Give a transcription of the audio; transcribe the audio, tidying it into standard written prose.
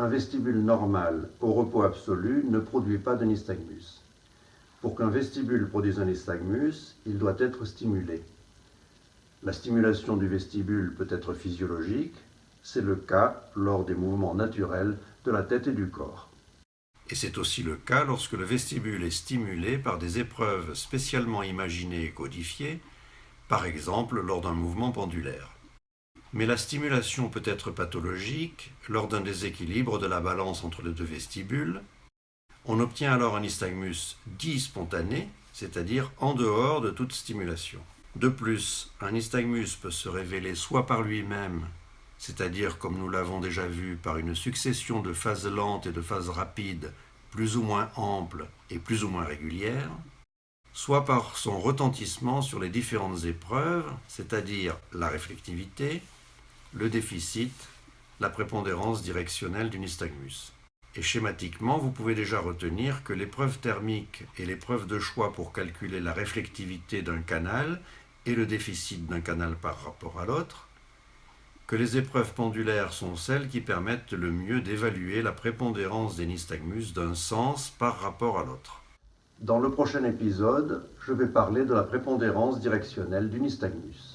un vestibule normal au repos absolu ne produit pas de nystagmus. Pour qu'un vestibule produise un nystagmus, il doit être stimulé. La stimulation du vestibule peut être physiologique, c'est le cas lors des mouvements naturels de la tête et du corps. Et c'est aussi le cas lorsque le vestibule est stimulé par des épreuves spécialement imaginées et codifiées, par exemple lors d'un mouvement pendulaire. Mais la stimulation peut être pathologique lors d'un déséquilibre de la balance entre les deux vestibules. On obtient alors un nystagmus dit spontané, c'est-à-dire en dehors de toute stimulation. De plus, un nystagmus peut se révéler soit par lui-même, c'est-à-dire, comme nous l'avons déjà vu, par une succession de phases lentes et de phases rapides, plus ou moins amples et plus ou moins régulières, soit par son retentissement sur les différentes épreuves, c'est-à-dire la réflectivité, le déficit, la prépondérance directionnelle du nystagmus. Et schématiquement, vous pouvez déjà retenir que l'épreuve thermique est l'épreuve de choix pour calculer la réflectivité d'un canal et le déficit d'un canal par rapport à l'autre, que les épreuves pendulaires sont celles qui permettent le mieux d'évaluer la prépondérance des nystagmus d'un sens par rapport à l'autre. Dans le prochain épisode, je vais parler de la prépondérance directionnelle du nystagmus.